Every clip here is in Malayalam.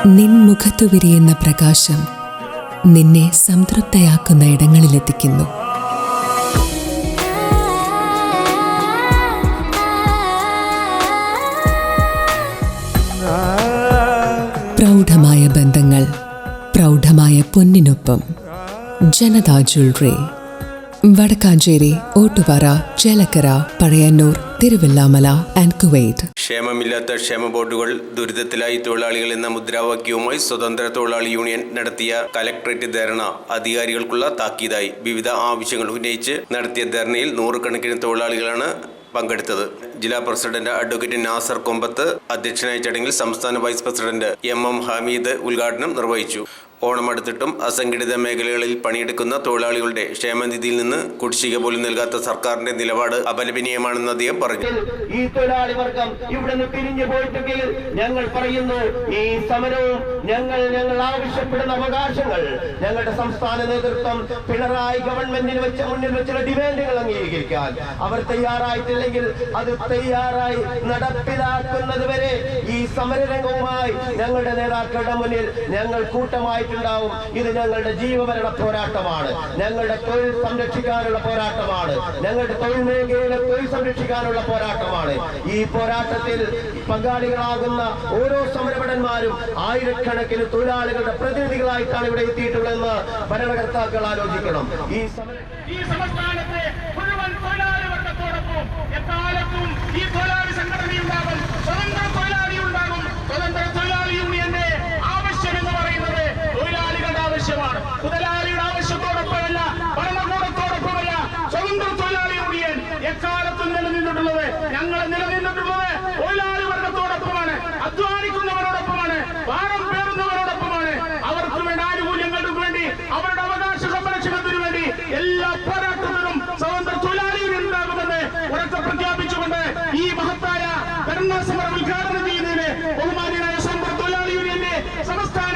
നിൻമുഖത്തു വിരിയുന്ന പ്രകാശം നിന്നെ സംതൃപ്തയാക്കുന്ന ഇടങ്ങളിലെത്തിക്കുന്നു. പ്രൗഢമായ ബന്ധങ്ങൾ, പ്രൗഢമായ പൊന്നിനൊപ്പം. Janata jewellery, Vadakkanchery, Ottupara, Chelakkara, Pazhayannur, Thiruvilwamala and Kuwait. ക്ഷേമമില്ലാത്ത ക്ഷേമ ബോർഡുകൾ, ദുരിതത്തിലായി തൊഴിലാളികൾ എന്ന മുദ്രാവാക്യവുമായി സ്വതന്ത്ര തൊഴിലാളി യൂണിയൻ നടത്തിയ കലക്ട്രേറ്റ് ധർണ അധികാരികൾക്കുള്ള താക്കീതായി. വിവിധ ആവശ്യങ്ങൾ ഉന്നയിച്ച് നടത്തിയ ധർണയിൽ നൂറുകണക്കിന് തൊഴിലാളികളാണ് പങ്കെടുത്തത്. ജില്ലാ പ്രസിഡന്റ് അഡ്വക്കേറ്റ് നാസർ കൊമ്പത്ത് അധ്യക്ഷനായ ചടങ്ങിൽ സംസ്ഥാന വൈസ് പ്രസിഡന്റ് എം ഹമീദ് ഉദ്ഘാടനം നിർവഹിച്ചു. ഓണമെടുത്തിട്ടും അസംഘടിത മേഖലകളിൽ പണിയെടുക്കുന്ന തൊഴിലാളികളുടെ ക്ഷേമനിധിയിൽ നിന്ന് കുടിശ്ശിക പോലും നൽകാത്ത സർക്കാരിന്റെ നിലപാട് അപലപനീയമാണെന്ന് അദ്ദേഹം പറഞ്ഞു. ഈ തൊഴിലാളി വർഗം ഇവിടെ നിന്ന് പിരിഞ്ഞു പോയിട്ടെങ്കിൽ ഞങ്ങൾ പറയുന്നു, ഈ സമരവും ഞങ്ങൾ ആവശ്യപ്പെടുന്ന അവകാശങ്ങൾ ഞങ്ങളുടെ സംസ്ഥാന നേതൃത്വം പിണറായി ഗവൺമെന്റിന് മുന്നിൽ വെച്ചുള്ള ഡിമാൻഡുകൾ അംഗീകരിക്കാൻ അവർ തയ്യാറായിട്ടില്ലെങ്കിൽ അത് തയ്യാറായി നടപ്പിലാക്കുന്നത് വരെ ഈ സമരരംഗവുമായി ഞങ്ങളുടെ നേതാക്കളുടെ മുന്നിൽ ഞങ്ങൾ കൂട്ടമായി ും ഇത് ഞങ്ങളുടെ ജീവമരണ പോരാട്ടമാണ്. ഞങ്ങളുടെ തൊഴിൽ സംരക്ഷിക്കാനുള്ള പോരാട്ടമാണ്. ഞങ്ങളുടെ തൊഴിൽ മേഖലയിലെ തൊഴിൽ സംരക്ഷിക്കാനുള്ള പോരാട്ടമാണ്. ഈ പോരാട്ടത്തിൽ പങ്കാളികളാകുന്ന ഓരോ സമരഭടന്മാരും ആയിരക്കണക്കിന് തൊഴിലാളികളുടെ പ്രതിനിധികളായിട്ടാണ് ഇവിടെ എത്തിയിട്ടുള്ളതെന്ന് ഭരണകർത്താക്കൾ ആലോചിക്കണം. ഈ സംസ്ഥാനത്തെ മുഴുവൻ തൊഴിലാളി വർഗത്തോടൊപ്പം എക്കാലത്തും ഈ തൊഴിലാളി സംഘടനയുണ്ടാകും, സ്വതന്ത്ര തൊഴിലാളി ഉണ്ടാകും. സ്വതന്ത്ര തൊഴിലാളി യൂണിയന്റെ ആവശ്യം എന്ന് പറയുന്നത് തൊഴിലാളികളുടെ ആവശ്യമാണ്. മുതലാളിയുടെ ആവശ്യത്തോടൊപ്പമല്ല, ഭരണകൂടത്തോടൊപ്പമല്ല. സ്വതന്ത്ര തൊഴിലാളി യൂണിയൻ എക്കാലത്തും നിലനിന്നിട്ടുള്ളത്, ഞങ്ങൾ നിലനിന്നിട്ടുള്ളത് തൊഴിലാളി വർഗത്തോടൊപ്പമാണ്, അധ്വാനിക്കുന്നവരോടൊപ്പമാണ്, പാഠം പേറുന്നവരോടൊപ്പമാണ്. അവർക്ക് വേണ്ട ആനുകൂല്യങ്ങൾക്ക് വേണ്ടി, അവരുടെ അവകാശ സംരക്ഷണത്തിനു വേണ്ടി എല്ലാ പോരാട്ടത്തിലും സ്വതന്ത്ര തൊഴിലാളി യൂണിയൻ ഉണ്ടാകുമെന്ന് ഉറക്കെ പ്രഖ്യാപിച്ചുകൊണ്ട് ഈ മഹത്തായ ധർണാ സമരം ഉദ്ഘാടനം ചെയ്യുന്നതിന് ബഹുമാന്യനായ സ്വതന്ത്ര തൊഴിലാളി യൂണിയന്റെ സംസ്ഥാന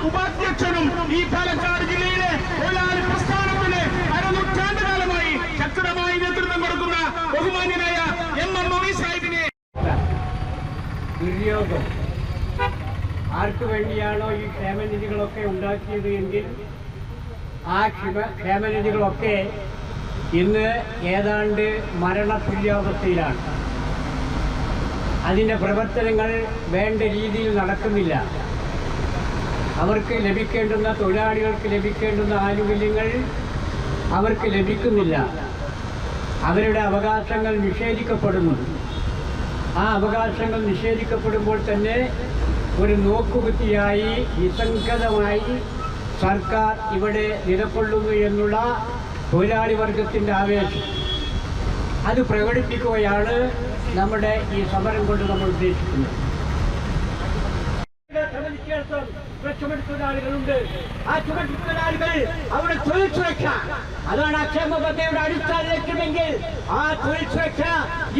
ഉപാധ്യക്ഷനും ഈ പാലക്കാട് ജില്ലയിലെ തൊഴിലാളി പ്രസ്ഥാനത്തിന് അരനൂറ്റാണ്ടുകാലമായി ശക്തമായി നേതൃത്വം കൊടുക്കുന്ന ബഹുമാന്യനായ എം സാഹിബിനെ. ദുര്യോഗം ആർക്കു വേണ്ടിയാണോ ഈ ക്ഷേമനിധികളൊക്കെ ഉണ്ടാക്കിയത് എങ്കിൽ ആ ക്ഷേമനിധികളൊക്കെ ഇന്ന് ഏതാണ്ട് മരണതുല്യാവസ്ഥയിലാണ്. അതിൻ്റെ പ്രവർത്തനങ്ങൾ വേണ്ട രീതിയിൽ നടക്കുന്നില്ല. അവർക്ക് ലഭിക്കേണ്ടുന്ന, തൊഴിലാളികൾക്ക് ലഭിക്കേണ്ടുന്ന ആനുകൂല്യങ്ങൾ അവർക്ക് ലഭിക്കുന്നില്ല. അവരുടെ അവകാശങ്ങൾ നിഷേധിക്കപ്പെടുന്നു. ആ അവകാശങ്ങൾ നിഷേധിക്കപ്പെടുമ്പോൾ തന്നെ ഒരു നോക്കുകുത്തിയായി നിസ്സംഗതമായി സർക്കാർ ഇവിടെ നിലകൊള്ളുന്നു എന്നുള്ള തൊഴിലാളി വർഗത്തിൻ്റെ ആവേശം അത് പ്രകടിപ്പിക്കുകയാണ് നമ്മുടെ ഈ സമരം കൊണ്ട് നമ്മൾ ഉദ്ദേശിക്കുന്നത്. ചുമട്ടുതൊഴിലാളികളുണ്ട്. ആ ചുമട്ടുതൊഴിലാളികൾ അവരുടെ തൊഴിൽ സുരക്ഷ, അതാണ് ആ ക്ഷേമ പദ്ധതിയുടെ അടിസ്ഥാന ലക്ഷ്യമെങ്കിൽ ആ തൊഴിൽ സുരക്ഷ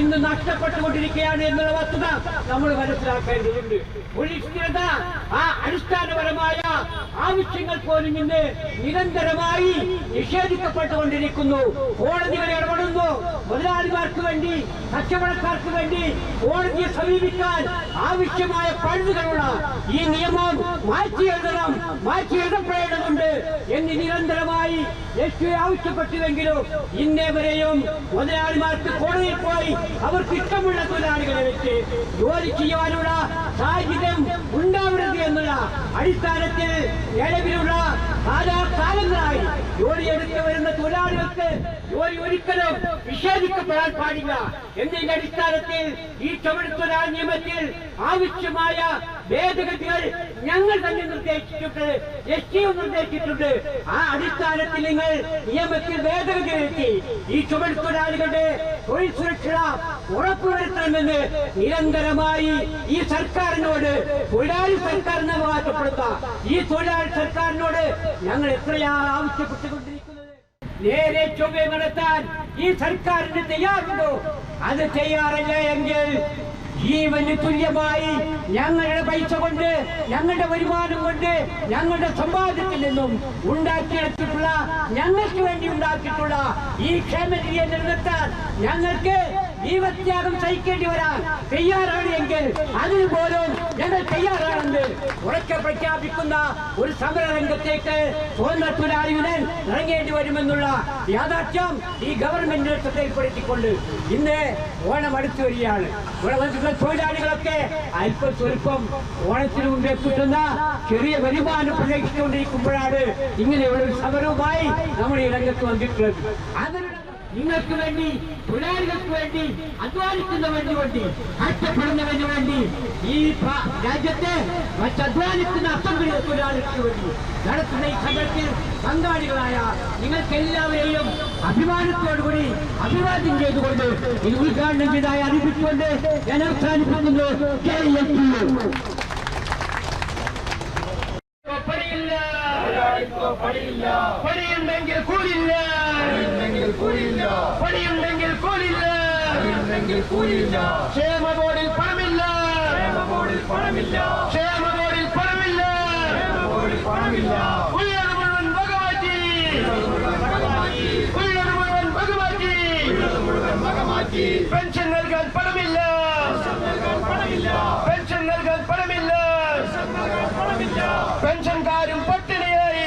ഇന്ന് നഷ്ടപ്പെട്ടുകൊണ്ടിരിക്കുകയാണ് എന്നുള്ള വസ്തുത നമ്മൾ മനസ്സിലാക്കേണ്ടതുണ്ട്. തൊഴിൽ സ്ഥിരത, ആ അടിസ്ഥാനപരമായ ആവശ്യങ്ങൾ പോലും ഇന്ന് നിരന്തരമായി നിഷേധിക്കപ്പെട്ടുകൊണ്ടിരിക്കുന്നു. കോടതികൾ ഇടപെടുന്നു. മുതലാളിമാർക്ക് വേണ്ടി, കച്ചവടക്കാർക്ക് വേണ്ടി കോടതിയെ സമീപിക്കാൻ ആവശ്യമായ പഴുതുകളുള്ള ഈ നിയമം മാറ്റി എഴുതപ്പെടേണ്ടതുണ്ട് എന്ന് നിരന്തരമായി ആവശ്യപ്പെട്ടുവെങ്കിലും ഇന്നേ വരെയും മുതലാളിമാർക്ക് കോടതിയിൽ പോയി അവർക്ക് ഇഷ്ടമുള്ള തൊഴിലാളികളെ വെച്ച് ജോലി ചെയ്യുവാനുള്ള സാഹചര്യം ഉണ്ടാവരുത് എന്നുള്ള അടിസ്ഥാനത്തിൽ നിലവിലുള്ള കാലാകാലങ്ങളായി ജോലിയെടുത്ത് വരുന്ന തൊഴിലാളികൾക്ക് ജോലി ഒരിക്കലും നിഷേധിക്കപ്പെടാൻ പാടില്ല എന്നതിന്റെ അടിസ്ഥാനത്തിൽ ഈ ചുമട്ടുതൊഴിലാളി നിയമത്തിൽ ആവശ്യമായ ഭേദഗതികൾ ഞങ്ങൾ തന്നെ നിർദ്ദേശിച്ചിട്ടുണ്ട്, എസ്ടിയും നിർദ്ദേശിച്ചിട്ടുണ്ട്. ആ അടിസ്ഥാനത്തിൽ നിങ്ങൾ നിയമത്തിൽ ഭേദഗതി വരുത്തി ഈ ചുമട്ടുതൊഴിലാളികളുടെ തൊഴിൽ സുരക്ഷ ഉറപ്പുവരുത്തണമെന്ന് നിരന്തരമായി ഈ സർക്കാരിനോട്, തൊഴിലാളി സർക്കാരിനെ അവകാശപ്പെടുന്ന ഈ തൊഴിലാളി സർക്കാരിനോട് ഞങ്ങൾ എത്രയാണ് ആവശ്യപ്പെട്ടുകൊണ്ടിരിക്കുന്നത്. നേരെ ചൊവ്വ നടത്താൻ ഈ സർക്കാരിന് തയ്യാറുണ്ടോ? അത് തയ്യാറല്ല എങ്കിൽ ജീവന് തുല്യമായി ഞങ്ങളുടെ പൈസ കൊണ്ട്, ഞങ്ങളുടെ വരുമാനം കൊണ്ട്, ഞങ്ങളുടെ സമ്പാദ്യത്തിൽ നിന്നും ഉണ്ടാക്കിയെടുത്തിട്ടുള്ള, ഞങ്ങൾക്ക് വേണ്ടി ഉണ്ടാക്കിയിട്ടുള്ള ഈ ക്ഷേമനിധിയെ നിലനിർത്താൻ ഞങ്ങൾക്ക് ജീവത്യാഗം സഹിക്കേണ്ടി വരാൻ തയ്യാറാണ് എങ്കിൽ അതിന് പോലും ഞങ്ങൾ തയ്യാറാണെന്ന് ഉറക്കെ പ്രഖ്യാപിക്കുന്ന ഒരു സമര രംഗത്തേക്ക് സ്വതന്ത്ര തൊഴിലാളി യൂണിയൻ ഇറങ്ങേണ്ടി വരുമെന്നുള്ള യാഥാർത്ഥ്യം ഈ ഗവൺമെന്റിനെ ശ്രദ്ധയിൽപ്പെടുത്തിക്കൊണ്ട് ഇന്ന് ഓണം അടുത്തു വരികയാണ്. ഇവിടെ വന്നിട്ടുള്ള തൊഴിലാളികളൊക്കെ അല്പം സ്വല്പം ഓണത്തിന് മുമ്പേ കിട്ടുന്ന ചെറിയ വരുമാനം പ്രതീക്ഷിച്ചുകൊണ്ടിരിക്കുമ്പോഴാണ് ഇങ്ങനെയുള്ള ഒരു സമരവുമായി നമ്മൾ ഈ രംഗത്ത് വന്നിട്ടുള്ളത്. അതിനുള്ള നിങ്ങൾക്ക് വേണ്ടി, തൊഴിലാളികൾക്ക് വേണ്ടി, അധ്വാനിക്കുന്നവന് വേണ്ടി, കഷ്ടപ്പെടുന്നവന് വേണ്ടി, ഈ രാജ്യത്തെ മറ്റധ്വാനിക്കുന്ന അസംഘടിത തൊഴിലാളികൾക്ക് വേണ്ടി നടത്തുന്ന ഈ സമരത്തിൽ പങ്കാളികളായ നിങ്ങൾക്ക് എല്ലാവരെയും അഭിമാനത്തോടുകൂടി അഭിവാദ്യം ചെയ്തുകൊണ്ട് ഇത് ഉദ്ഘാടനം ചെയ്തതായി അറിയിച്ചുകൊണ്ട് ഞാൻ അവസാനിപ്പിക്കുന്നു. പണിയുണ്ടെങ്കിൽ കൂലില്ല, പണിയുണ്ടെങ്കിൽ കൂലില്ല, ക്ഷേമ ബോർഡിൽ പണമില്ല, ക്ഷേമ ബോർഡിൽ പണമില്ല, ഉള്ളത് മുഴുവൻ വകമാറ്റി, ഉള്ളത് മുഴുവൻ വകമാറ്റി, പെൻഷൻ നൽകാൻ പണമില്ല, പെൻഷൻ നൽകാൻ പണമില്ല, പെൻഷൻകാരും പട്ടിണിയായി,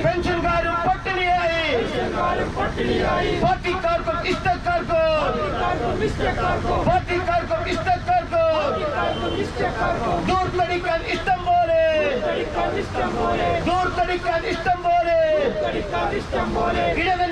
പെൻഷൻകാരും പട്ടിണിയായി, പാർട്ടിക്കാർക്കും ഇഷ്ടക്കാർക്കും, പാർട്ടിക്കാർക്കും ഇഷ്ടക്കാർക്കും ദൂർത്തടിക്കാൻ ഇഷ്ടം പോലെ, ദൂർത്തടിക്കാൻ ഇഷ്ടം പോലെ, ഇടവൻ